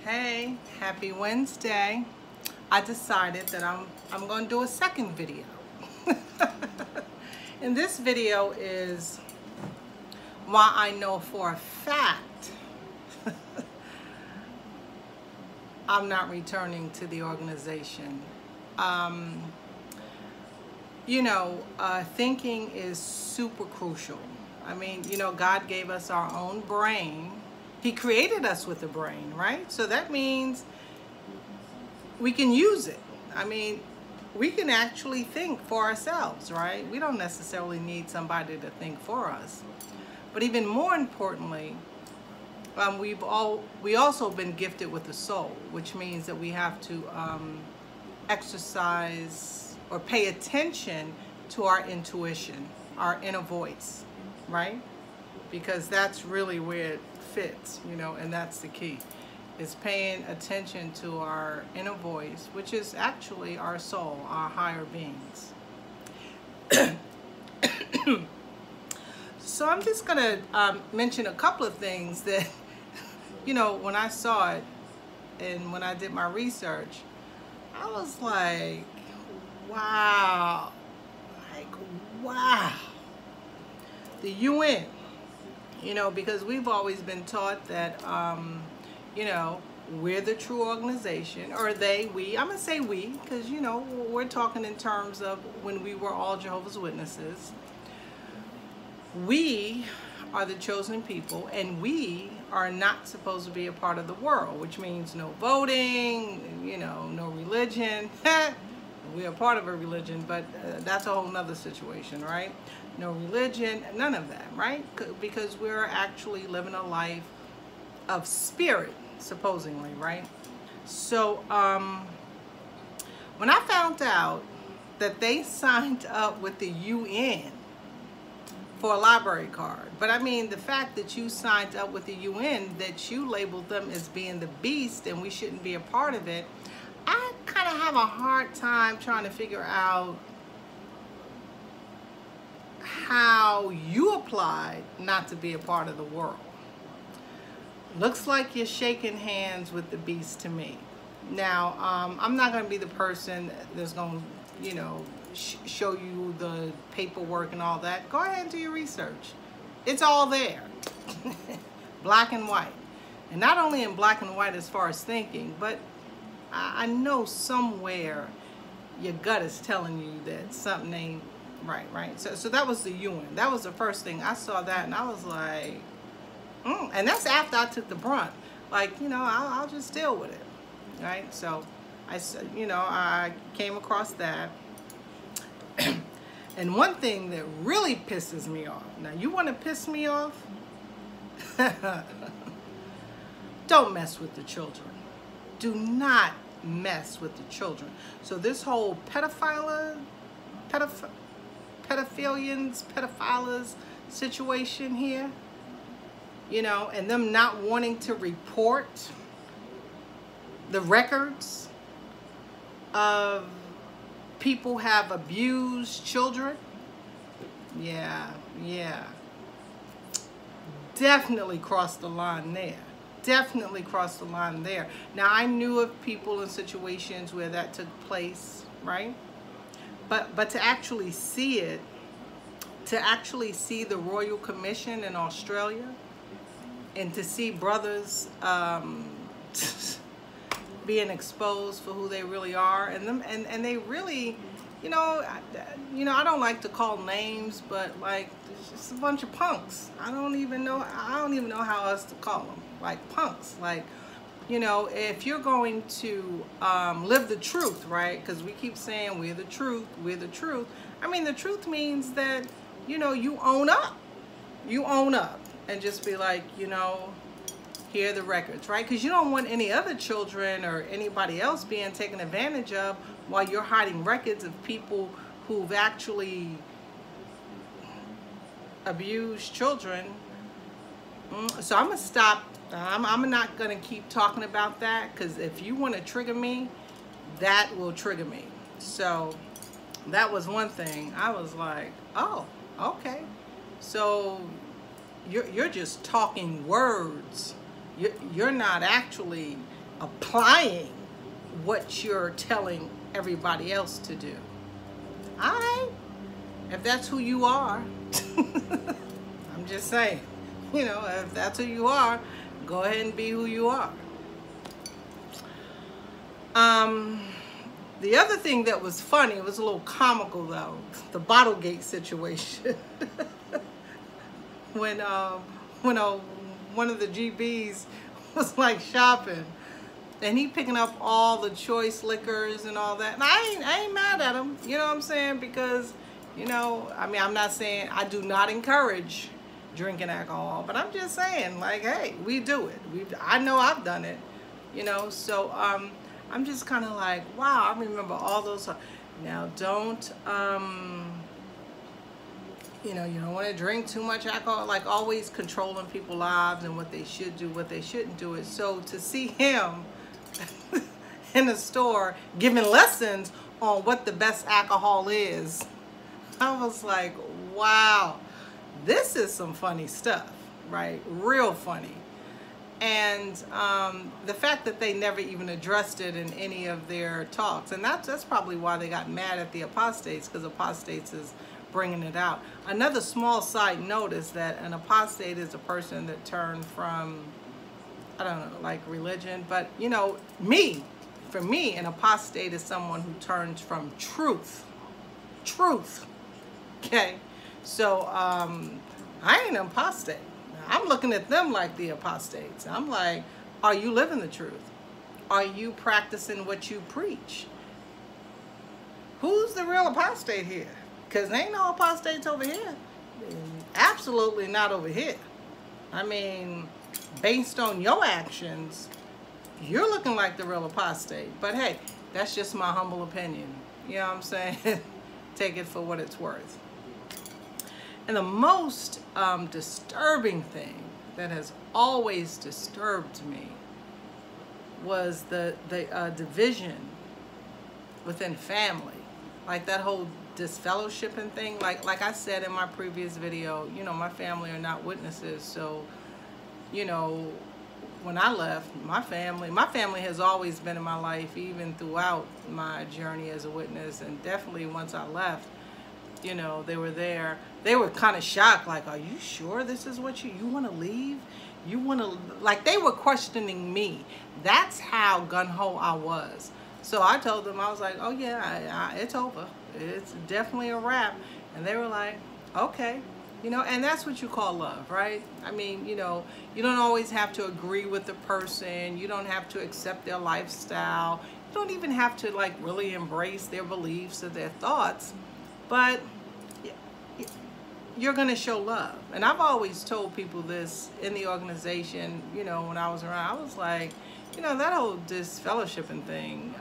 Hey, happy Wednesday. I decided that I'm going to do a second video. And this video is why I know for a fact I'm not returning to the organization. Thinking is super crucial. I mean, God gave us our own brain. He created us with a brain, right? So that means we can use it. I mean, we can actually think for ourselves, right? We don't necessarily need somebody to think for us. But even more importantly, we also been gifted with a soul, which means that we have to exercise or pay attention to our intuition, our inner voice, right? Because that's really where it fits, and that's the key, is paying attention to our inner voice, which is actually our soul, our higher beings. So I'm just gonna mention a couple of things that, when I saw it and when I did my research, I was like, wow, the UN, because we've always been taught that, we're the true organization, or we, I'm gonna say we, because, we're talking in terms of when we were all Jehovah's Witnesses. We are the chosen people, and we are not supposed to be a part of the world, which means no voting, no religion. We are part of a religion, but that's a whole nother situation, right? No religion, none of that, right? Because we're actually living a life of spirit, supposedly, right? So when I found out that they signed up with the UN for a library card, but I mean the fact that you signed up with the UN, that you labeled them as being the beast and we shouldn't be a part of it, I kind of have a hard time trying to figure out how you applied not to be a part of the world. Looks like you're shaking hands with the beast to me. Now, I'm not going to be the person that's going to, show you the paperwork and all that. Go ahead and do your research. It's all there. Black and white. And not only in black and white as far as thinking, but I know somewhere your gut is telling you that something ain't right? So that was the UN. That was the first thing. I saw that and I was like, and that's after I took the brunt. Like, I'll just deal with it, right? So I came across that. And one thing that really pisses me off, now you want to piss me off? Don't mess with the children. Do not mess with the children. So this whole pedophilas situation here, and them not wanting to report the records of people have abused children. Yeah. Definitely crossed the line there. Definitely crossed the line there. Now, I knew of people in situations where that took place, right? But to actually see it, to actually see the Royal Commission in Australia, and to see brothers being exposed for who they really are, and they really, I don't like to call names, but like it's just a bunch of punks. I don't even know how else to call them. Like punks. Like, if you're going to live the truth, right? Because we keep saying we're the truth, we're the truth. I mean, the truth means that, you own up. You own up and just be like, here are the records, right? Because you don't want any other children or anybody else being taken advantage of while you're hiding records of people who've actually abused children. So I'm going to stop. I'm not going to keep talking about that, because if you want to trigger me, that will trigger me. So that was one thing. I was like, oh, okay. So you're just talking words. You're not actually applying what you're telling everybody else to do. All right, if that's who you are, I'm just saying, you know, if that's who you are, go ahead and be who you are. The other thing that was funny, it was a little comical though, the Bottlegate situation. when one of the GBs was like shopping, and he picking up all the choice liquors and all that. And I ain't mad at him, you know what I'm saying? Because, you know, I mean, I'm not saying, I do not encourage drinking alcohol, but I'm just saying, like, hey, we do it. I know I've done it, you know. So I'm just kind of like, wow, I remember all those. Now, don't, you know, you don't want to drink too much alcohol, like always controlling people's lives and what they should do, what they shouldn't do. It. So to see him in the store giving lessons on what the best alcohol is, I was like, wow, this is some funny stuff, right? Real funny. And the fact that they never even addressed it in any of their talks, and that's probably why they got mad at the apostates, because apostates is bringing it out. Another small side note is that an apostate is a person that turned from, I don't know, like religion, but you know, for me, an apostate is someone who turns from truth, okay? So I ain't an apostate. I'm looking at them like the apostates. I'm like, are you living the truth? Are you practicing what you preach? Who's the real apostate here? Because there ain't no apostates over here. Absolutely not over here. I mean, based on your actions, you're looking like the real apostate. But hey, that's just my humble opinion. You know what I'm saying? Take it for what it's worth. And the most disturbing thing that has always disturbed me was the division within family. Like that whole disfellowshipping thing. Like I said in my previous video, you know, my family are not witnesses. So, you know, when I left, my family has always been in my life, even throughout my journey as a witness. And definitely once I left, you know, they were there. They were kind of shocked, like, are you sure this is what you want to leave? You want to, like, they were questioning me. That's how gung-ho I was. So I told them, I was like, oh yeah, it's over. It's definitely a wrap. And they were like, okay. You know, and that's what you call love, right? I mean, you know, you don't always have to agree with the person. You don't have to accept their lifestyle. You don't even have to, like, really embrace their beliefs or their thoughts. But you're going to show love. And I've always told people this in the organization, you know, when I was around. I was like, you know, that whole disfellowshipping thing,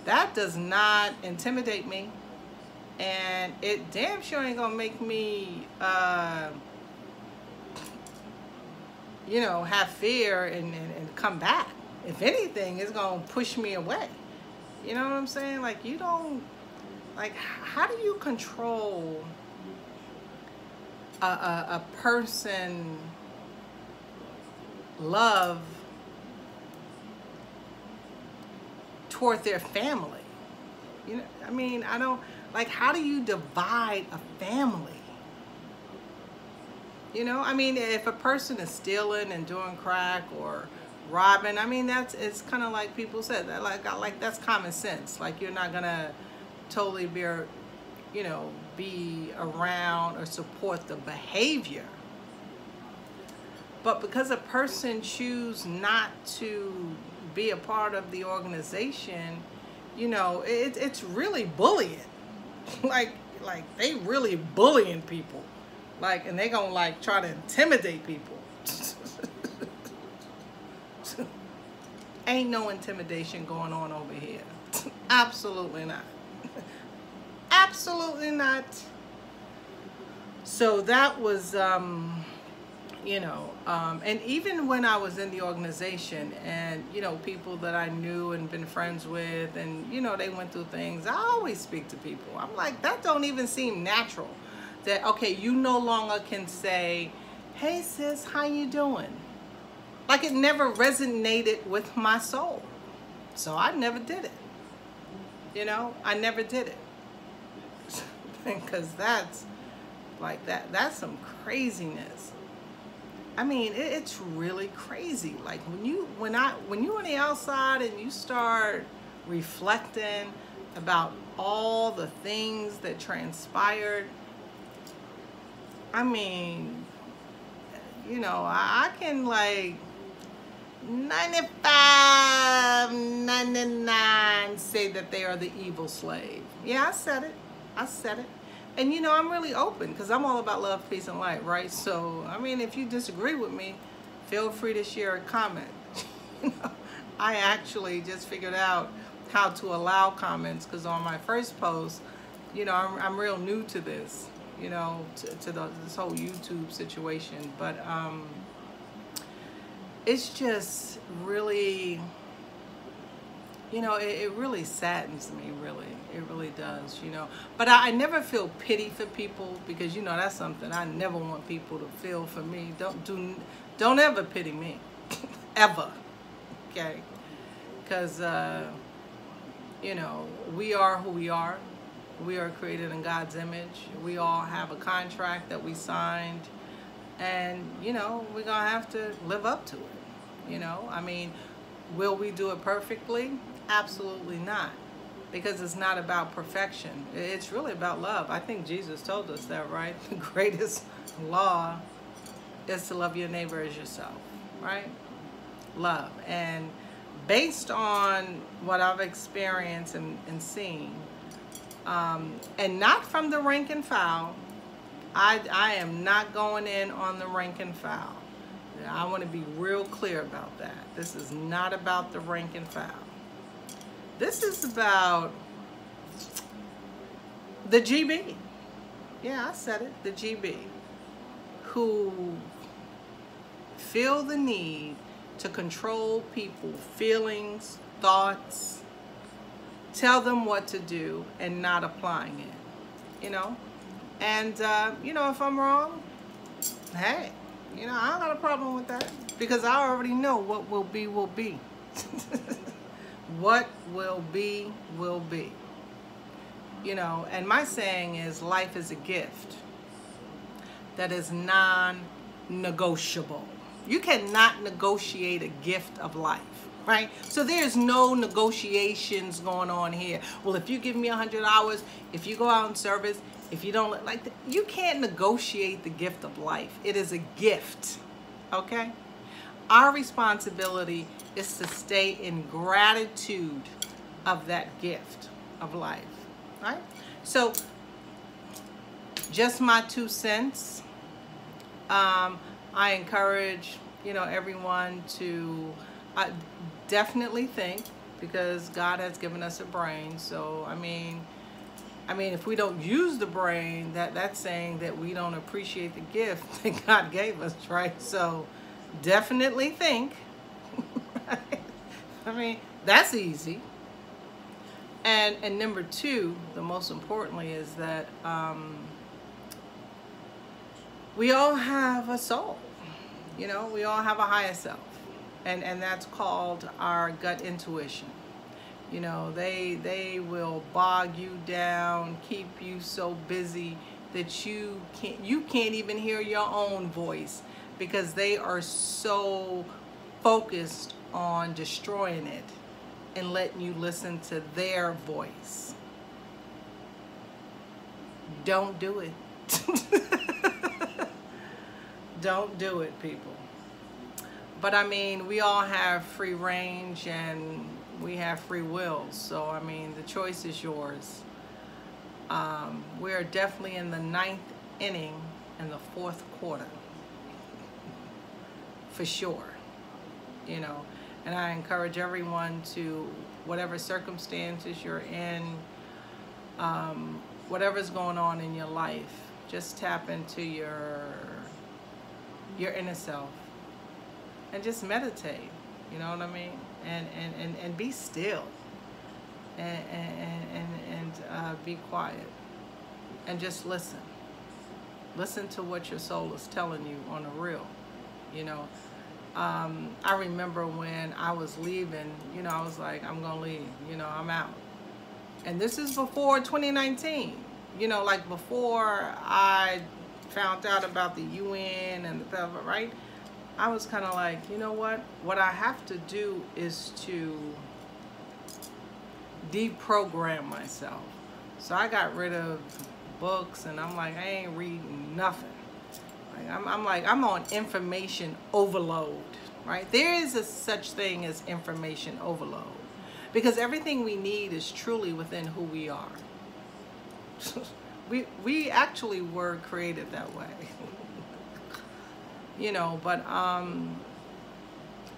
that does not intimidate me. And it damn sure ain't going to make me, you know, have fear and come back. If anything, it's going to push me away. You know what I'm saying? Like, you don't, like, how do you control a person love toward their family? You know, I mean, I don't, like, how do you divide a family? You know, I mean, if a person is stealing and doing crack or robbing, I mean, it's kind of like people said, that like that's common sense. Like, you're not gonna totally be, you know, be around or support the behavior. But because a person chooses not to be a part of the organization, you know, it's really bullying. like they really bullying people. Like, and they gonna, like, try to intimidate people. Ain't no intimidation going on over here. Absolutely not. Absolutely not. So that was, you know, and even when I was in the organization and, you know, people that I knew and been friends with and, you know, they went through things, I always speak to people. I'm like, that don't even seem natural. That, okay, you no longer can say, hey sis, how you doing? Like it never resonated with my soul. So I never did it. You know, I never did it. Because that's like that's some craziness. I mean, it's really crazy. Like when you're on the outside and you start reflecting about all the things that transpired, I mean, you know, I can like 95, 99 say that they are the evil slave. Yeah, I said it. I said it. And you know, I'm really open because I'm all about love, peace, and light, right? So, I mean, if you disagree with me, feel free to share a comment. You know, I actually just figured out how to allow comments because on my first post, you know, I'm real new to this, you know, to this whole YouTube situation. But it's just really, you know, it really saddens me, really. It really does, you know. But I never feel pity for people because, you know, that's something I never want people to feel for me. Don't ever pity me, ever, okay? Because, you know, we are who we are. We are created in God's image. We all have a contract that we signed. And, you know, we're going to have to live up to it, you know. I mean, will we do it perfectly? Absolutely not. Because it's not about perfection. It's really about love. I think Jesus told us that, right? The greatest law is to love your neighbor as yourself, right? Love. And based on what I've experienced and seen, and not from the rank and file, I am not going in on the rank and file. I want to be real clear about that. This is not about the rank and file. This is about the GB. Yeah, I said it, the GB, who feel the need to control people, feelings, thoughts, tell them what to do and not applying it, you know? And, you know, if I'm wrong, hey, you know, I don't got a problem with that because I already know what will be, will be. What will be, will be. You know, and my saying is life is a gift that is non-negotiable. You cannot negotiate a gift of life, right? So there's no negotiations going on here. Well, if you give me 100 hours, if you go out in service, if you don't like, you can't negotiate the gift of life. It is a gift, okay? Our responsibility is to stay in gratitude of that gift of life, right? So, just my 2 cents. I encourage, you know, everyone to definitely think, because God has given us a brain. So, I mean, if we don't use the brain, that's saying that we don't appreciate the gift that God gave us, right? So, definitely think. Right? I mean, that's easy. And number 2, the most importantly, is that we all have a soul. You know, we all have a higher self. And that's called our gut intuition. You know, they will bog you down, keep you so busy that you can't even hear your own voice because they are so focused on destroying it and letting you listen to their voice. Don't do it. Don't do it, people. But I mean, we all have free range and we have free will. So, I mean, the choice is yours. We're definitely in the 9th inning in the 4th quarter. For sure. You know, and I encourage everyone to, whatever circumstances you're in, whatever's going on in your life, just tap into your inner self and just meditate, you know what I mean? And be still and be quiet and just listen. Listen to what your soul is telling you on the real, you know. I remember when I was leaving, you know, I was like, I'm gonna leave, you know, I'm out. And this is before 2019, you know, like before I found out about the UN and the, right? I was kind of like, you know what I have to do is to deprogram myself. So I got rid of books, and I'm like, I ain't reading nothing. Like, I'm on information overload, right? There is a such thing as information overload, because everything we need is truly within who we are. we actually were created that way. You know, but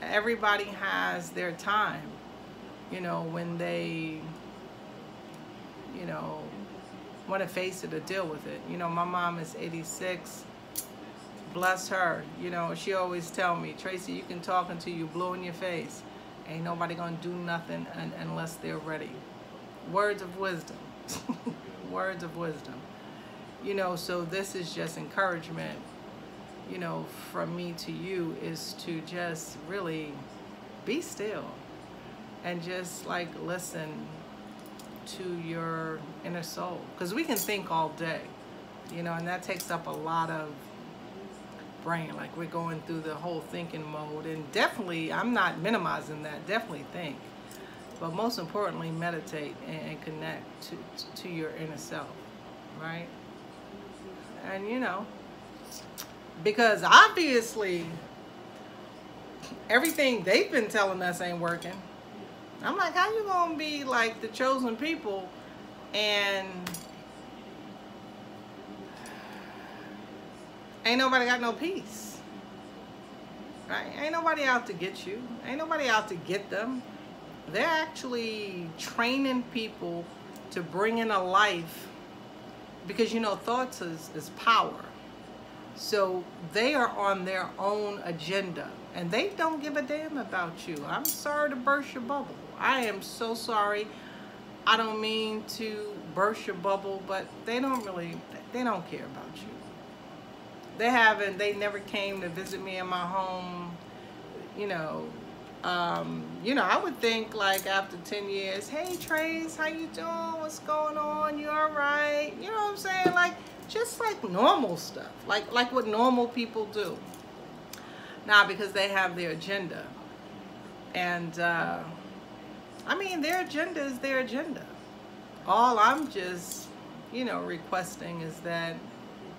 everybody has their time, you know, when they, you know, want to face it or deal with it. You know, my mom is 86. Bless her. You know, she always tell me, Tracy, you can talk until you blue in your face. Ain't nobody gonna do nothing unless they're ready. Words of wisdom. Words of wisdom. You know, so this is just encouragement, you know, from me to you, is to just really be still and just like listen to your inner soul. Because we can think all day, you know, and that takes up a lot of brain. Like, we're going through the whole thinking mode, and definitely, I'm not minimizing that, definitely think, but most importantly, meditate and connect to your inner self, right? And you know, because obviously everything they've been telling us ain't working. I'm like, how you gonna be like the chosen people and ain't nobody got no peace, right? Ain't nobody out to get you. Ain't nobody out to get them. They're actually training people to bring in a life, because, you know, thoughts is power. So they are on their own agenda, and they don't give a damn about you. I'm sorry to burst your bubble. I am so sorry. I don't mean to burst your bubble, but they don't care about you. They never came to visit me in my home. You know, I would think like after 10 years, hey Trace, how you doing? What's going on? You all right? You know what I'm saying? Like, just like normal stuff, like what normal people do. Now, because they have their agenda. And, I mean, their agenda is their agenda. All I'm just, you know, requesting is that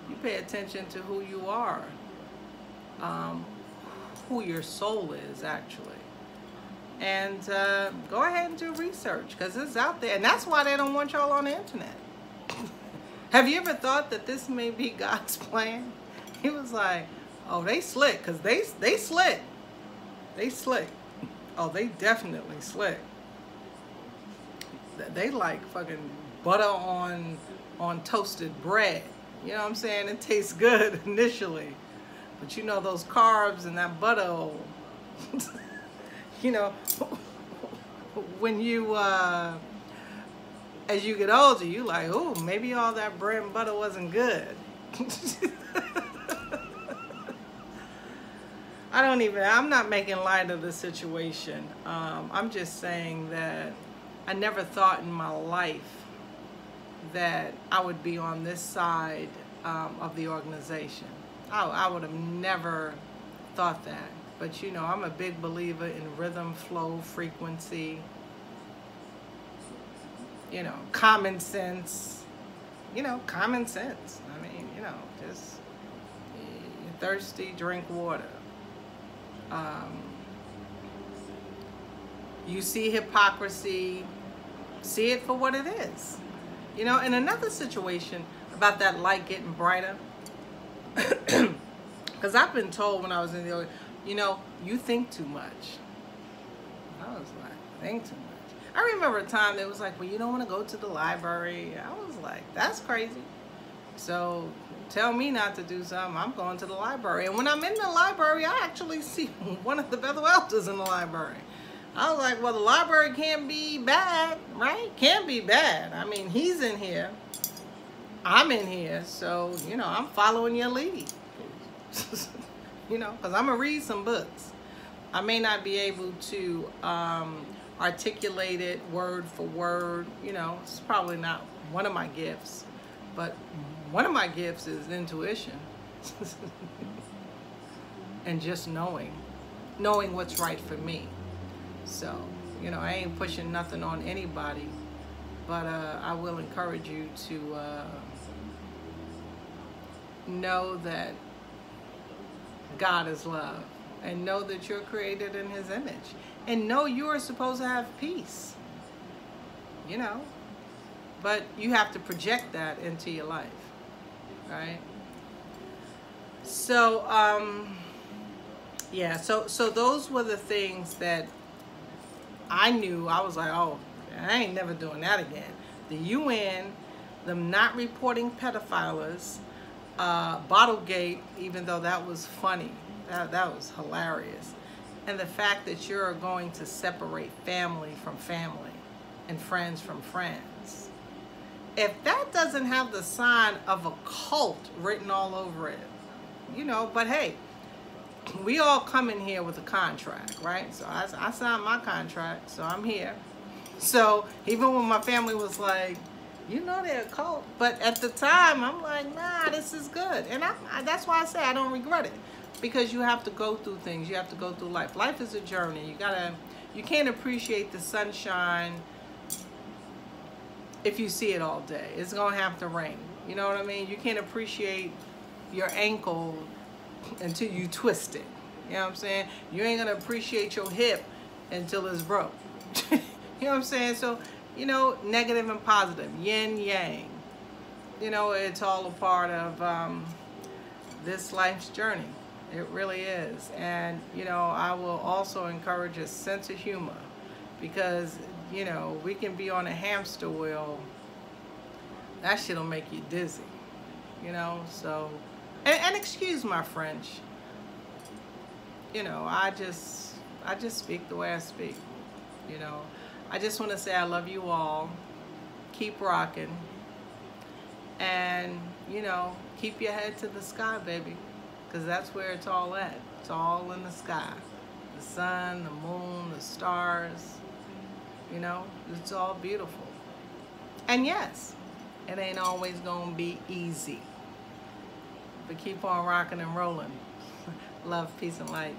you pay attention to who you are, who your soul is, actually. And go ahead and do research, because it's out there. And that's why they don't want y'all on the internet. Have you ever thought that this may be God's plan? He was like, oh, they slick, because they slick. They slick. Oh, they definitely slick. They like fucking butter on toasted bread. You know what I'm saying? It tastes good initially. But you know, those carbs and that butter, you know, when you, as you get older, you like, oh, maybe all that bread and butter wasn't good. I'm not making light of the situation. I'm just saying that I never thought in my life that I would be on this side of the organization. I would have never thought that. But you know, I'm a big believer in rhythm, flow, frequency, you know, common sense. You know, common sense. I mean, you know, just, you're thirsty, drink water. You see hypocrisy, see it for what it is. You know, and another situation about that light getting brighter, because I've been told when I was in the, you know, you think too much. I was like, think too much. I remember a time that was like, well, you don't want to go to the library. I was like, that's crazy. So tell me not to do something, I'm going to the library. And when I'm in the library, I actually see one of the Bethel elders in the library. I was like, well, the library can't be bad, right? Can't be bad. I mean, he's in here, I'm in here, so, you know, I'm following your lead. You know, because I'm going to read some books. I may not be able to articulate it word for word. You know, it's probably not one of my gifts, but one of my gifts is intuition. And just knowing what's right for me. So, you know, I ain't pushing nothing on anybody, but I will encourage you to know that God is love, and know that you're created in His image, and know you are supposed to have peace, you know, but you have to project that into your life, right? So, yeah, so those were the things that I knew. I was like, oh, I ain't never doing that again. The UN, them not reporting pedophiles, Bottlegate, even though that was funny, that was hilarious. And the fact that you're going to separate family from family and friends from friends. If that doesn't have the sign of a cult written all over it, you know, but hey, we all come in here with a contract, right? So I signed my contract, so I'm here. So even when my family was like, you know, they're a cult, but at the time I'm like, nah, this is good. And that's why I say I don't regret it, because you have to go through things. You have to go through life. Life is a journey. You can't appreciate the sunshine if you see it all day. It's gonna have to rain. You know what I mean? You can't appreciate your ankle until you twist it. You know what I'm saying? You ain't gonna appreciate your hip until it's broke. You know what I'm saying? So, you know, negative and positive, yin yang. You know, it's all a part of this life's journey. It really is. And, you know, I will also encourage a sense of humor, because, you know, we can be on a hamster wheel. That shit'll make you dizzy, you know? So, and excuse my French. You know, I just speak the way I speak, you know? I just want to say I love you all. Keep rocking. And, you know, keep your head to the sky, baby. Because that's where it's all at. It's all in the sky. The sun, the moon, the stars. You know, it's all beautiful. And yes, it ain't always going to be easy. But keep on rocking and rolling. Love, peace, and light.